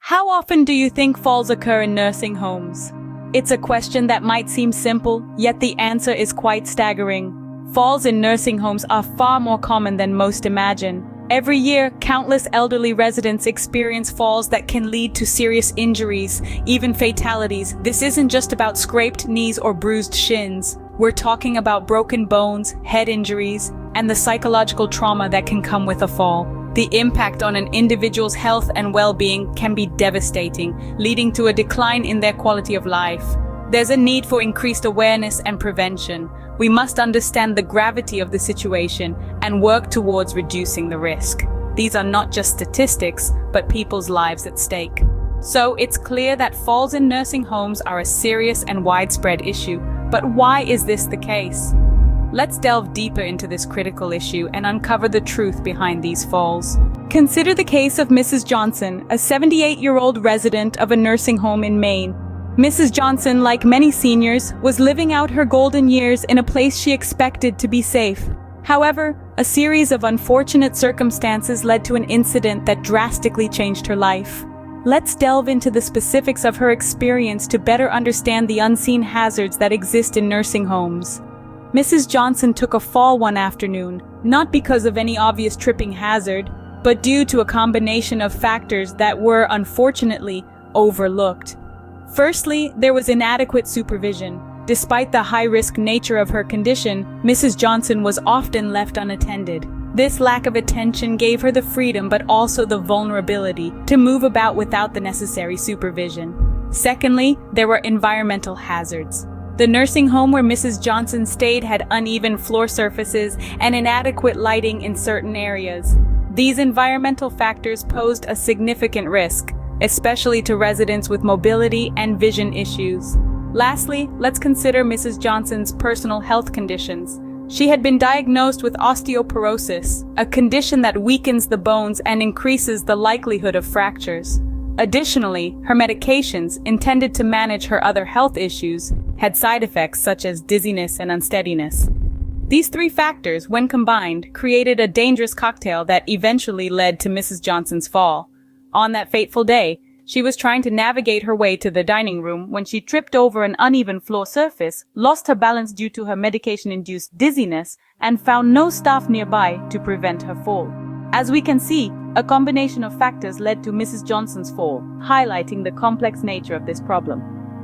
How often do you think falls occur in nursing homes? It's a question that might seem simple, yet the answer is quite staggering. Falls in nursing homes are far more common than most imagine. Every year, countless elderly residents experience falls that can lead to serious injuries, even fatalities. This isn't just about scraped knees or bruised shins. We're talking about broken bones, head injuries, and the psychological trauma that can come with a fall. The impact on an individual's health and well-being can be devastating, leading to a decline in their quality of life. There's a need for increased awareness and prevention. We must understand the gravity of the situation and work towards reducing the risk. These are not just statistics, but people's lives at stake. So it's clear that falls in nursing homes are a serious and widespread issue. But why is this the case? Let's delve deeper into this critical issue and uncover the truth behind these falls. Consider the case of Mrs. Johnson, a 78-year-old resident of a nursing home in Maine. Mrs. Johnson, like many seniors, was living out her golden years in a place she expected to be safe. However, a series of unfortunate circumstances led to an incident that drastically changed her life. Let's delve into the specifics of her experience to better understand the unseen hazards that exist in nursing homes. Mrs. Johnson took a fall one afternoon, not because of any obvious tripping hazard, but due to a combination of factors that were, unfortunately, overlooked. Firstly, there was inadequate supervision. Despite the high-risk nature of her condition, Mrs. Johnson was often left unattended. This lack of attention gave her the freedom but also the vulnerability to move about without the necessary supervision. Secondly, there were environmental hazards. The nursing home where Mrs. Johnson stayed had uneven floor surfaces and inadequate lighting in certain areas. These environmental factors posed a significant risk, especially to residents with mobility and vision issues. Lastly, let's consider Mrs. Johnson's personal health conditions. She had been diagnosed with osteoporosis, a condition that weakens the bones and increases the likelihood of fractures. Additionally, her medications, intended to manage her other health issues, had side effects such as dizziness and unsteadiness. These three factors, when combined, created a dangerous cocktail that eventually led to Mrs. Johnson's fall. On that fateful day, she was trying to navigate her way to the dining room when she tripped over an uneven floor surface, lost her balance due to her medication-induced dizziness, and found no staff nearby to prevent her fall. As we can see, a combination of factors led to Mrs. Johnson's fall, highlighting the complex nature of this problem.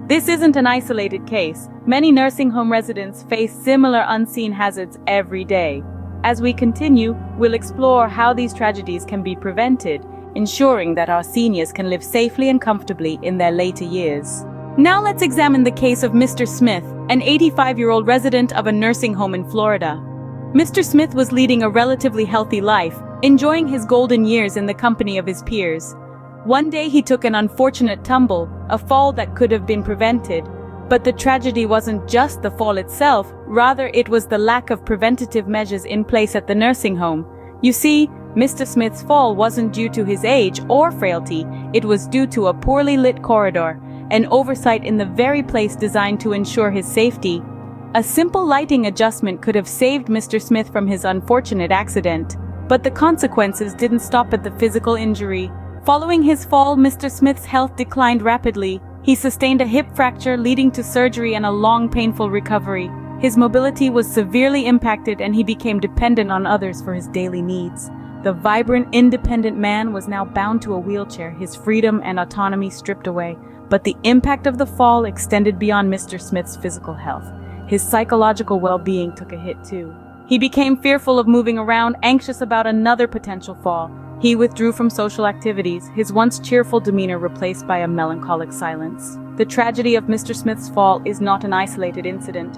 This isn't an isolated case. Many nursing home residents face similar unseen hazards every day. As we continue, we'll explore how these tragedies can be prevented, ensuring that our seniors can live safely and comfortably in their later years. Now let's examine the case of Mr. Smith, an 85-year-old resident of a nursing home in Florida. Mr. Smith was leading a relatively healthy life, enjoying his golden years in the company of his peers. One day he took an unfortunate tumble, a fall that could have been prevented. But the tragedy wasn't just the fall itself, rather it was the lack of preventative measures in place at the nursing home. You see, Mr. Smith's fall wasn't due to his age or frailty, it was due to a poorly lit corridor, an oversight in the very place designed to ensure his safety. A simple lighting adjustment could have saved Mr. Smith from his unfortunate accident. But the consequences didn't stop at the physical injury. Following his fall, Mr. Smith's health declined rapidly. He sustained a hip fracture leading to surgery and a long, painful recovery. His mobility was severely impacted and he became dependent on others for his daily needs. The vibrant, independent man was now bound to a wheelchair, his freedom and autonomy stripped away. But the impact of the fall extended beyond Mr. Smith's physical health. His psychological well-being took a hit too. He became fearful of moving around, anxious about another potential fall. He withdrew from social activities, his once cheerful demeanor replaced by a melancholic silence. The tragedy of Mr. Smith's fall is not an isolated incident.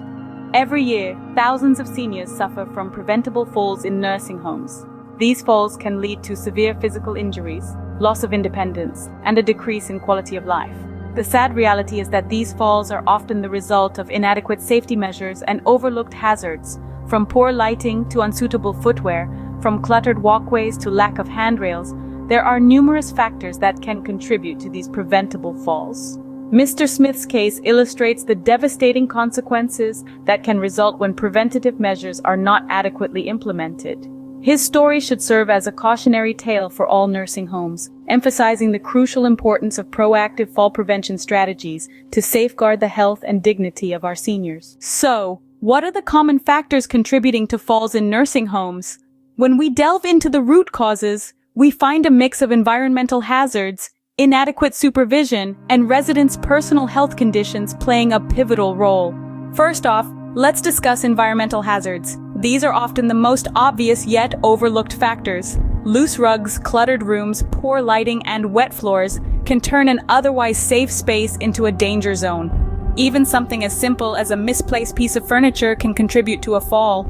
Every year, thousands of seniors suffer from preventable falls in nursing homes. These falls can lead to severe physical injuries, loss of independence, and a decrease in quality of life. The sad reality is that these falls are often the result of inadequate safety measures and overlooked hazards. From poor lighting to unsuitable footwear, from cluttered walkways to lack of handrails, there are numerous factors that can contribute to these preventable falls. Mr. Smith's case illustrates the devastating consequences that can result when preventative measures are not adequately implemented. His story should serve as a cautionary tale for all nursing homes, emphasizing the crucial importance of proactive fall prevention strategies to safeguard the health and dignity of our seniors. So, what are the common factors contributing to falls in nursing homes? When we delve into the root causes, we find a mix of environmental hazards, inadequate supervision, and residents' personal health conditions playing a pivotal role. First off, let's discuss environmental hazards. These are often the most obvious yet overlooked factors. Loose rugs, cluttered rooms, poor lighting, and wet floors can turn an otherwise safe space into a danger zone. Even something as simple as a misplaced piece of furniture can contribute to a fall.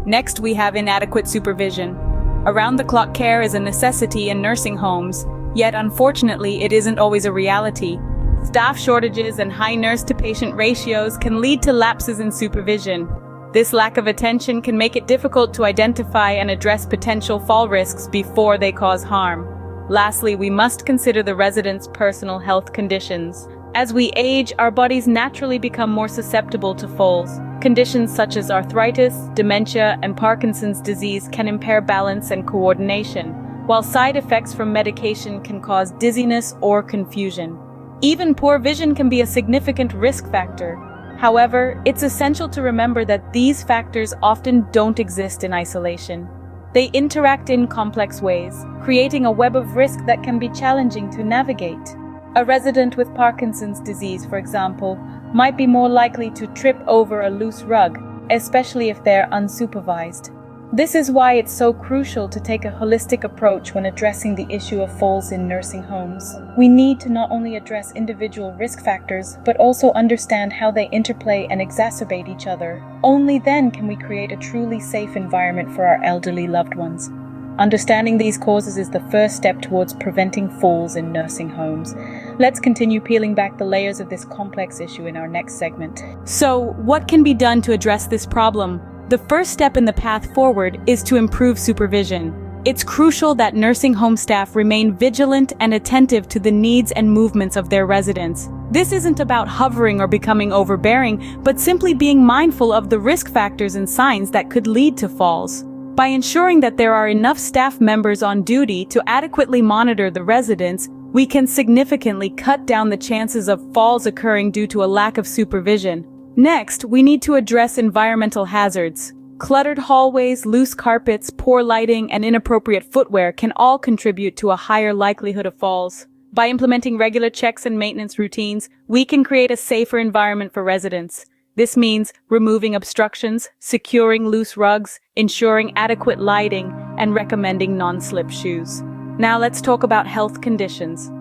Next, we have inadequate supervision. Around-the-clock care is a necessity in nursing homes, yet unfortunately it isn't always a reality. Staff shortages and high nurse-to-patient ratios can lead to lapses in supervision. This lack of attention can make it difficult to identify and address potential fall risks before they cause harm. Lastly, we must consider the residents' personal health conditions. As we age, our bodies naturally become more susceptible to falls. Conditions such as arthritis, dementia, and Parkinson's disease can impair balance and coordination, while side effects from medication can cause dizziness or confusion. Even poor vision can be a significant risk factor. However, it's essential to remember that these factors often don't exist in isolation. They interact in complex ways, creating a web of risk that can be challenging to navigate. A resident with Parkinson's disease, for example, might be more likely to trip over a loose rug, especially if they're unsupervised. This is why it's so crucial to take a holistic approach when addressing the issue of falls in nursing homes. We need to not only address individual risk factors, but also understand how they interplay and exacerbate each other. Only then can we create a truly safe environment for our elderly loved ones. Understanding these causes is the first step towards preventing falls in nursing homes. Let's continue peeling back the layers of this complex issue in our next segment. So, what can be done to address this problem? The first step in the path forward is to improve supervision. It's crucial that nursing home staff remain vigilant and attentive to the needs and movements of their residents. This isn't about hovering or becoming overbearing, but simply being mindful of the risk factors and signs that could lead to falls. By ensuring that there are enough staff members on duty to adequately monitor the residents, we can significantly cut down the chances of falls occurring due to a lack of supervision. Next, we need to address environmental hazards. Cluttered hallways, loose carpets, poor lighting, and inappropriate footwear can all contribute to a higher likelihood of falls. By implementing regular checks and maintenance routines, we can create a safer environment for residents. This means removing obstructions, securing loose rugs, ensuring adequate lighting, and recommending non-slip shoes. Now let's talk about health conditions.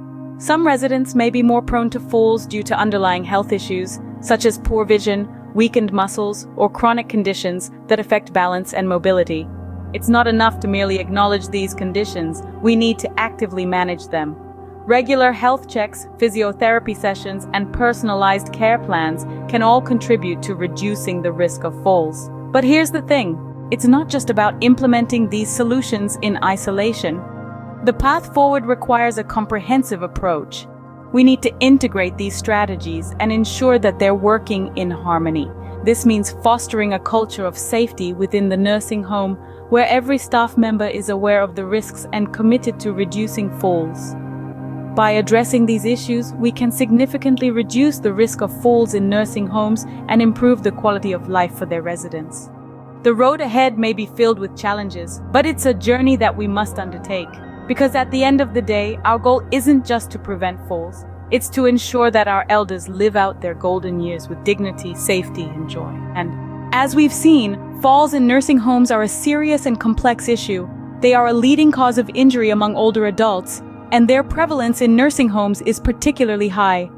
Some residents may be more prone to falls due to underlying health issues, such as poor vision, weakened muscles, or chronic conditions that affect balance and mobility. It's not enough to merely acknowledge these conditions, we need to actively manage them. Regular health checks, physiotherapy sessions, and personalized care plans can all contribute to reducing the risk of falls. But here's the thing, it's not just about implementing these solutions in isolation. The path forward requires a comprehensive approach. We need to integrate these strategies and ensure that they're working in harmony. This means fostering a culture of safety within the nursing home where every staff member is aware of the risks and committed to reducing falls. By addressing these issues, we can significantly reduce the risk of falls in nursing homes and improve the quality of life for their residents. The road ahead may be filled with challenges, but it's a journey that we must undertake. Because at the end of the day, our goal isn't just to prevent falls, it's to ensure that our elders live out their golden years with dignity, safety, and joy. And as we've seen, falls in nursing homes are a serious and complex issue. They are a leading cause of injury among older adults, and their prevalence in nursing homes is particularly high.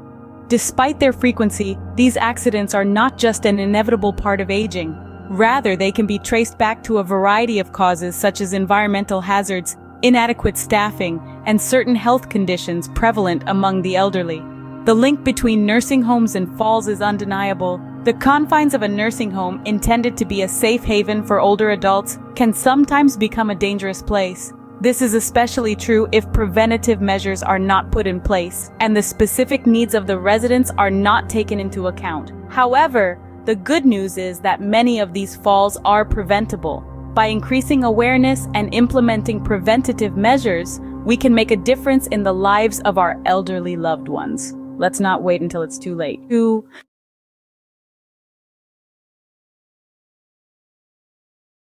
Despite their frequency, these accidents are not just an inevitable part of aging. Rather, they can be traced back to a variety of causes such as environmental hazards, inadequate staffing, and certain health conditions prevalent among the elderly. The link between nursing homes and falls is undeniable. The confines of a nursing home, intended to be a safe haven for older adults, can sometimes become a dangerous place. This is especially true if preventative measures are not put in place and the specific needs of the residents are not taken into account. However, the good news is that many of these falls are preventable. By increasing awareness and implementing preventative measures, we can make a difference in the lives of our elderly loved ones. Let's not wait until it's too late. 2.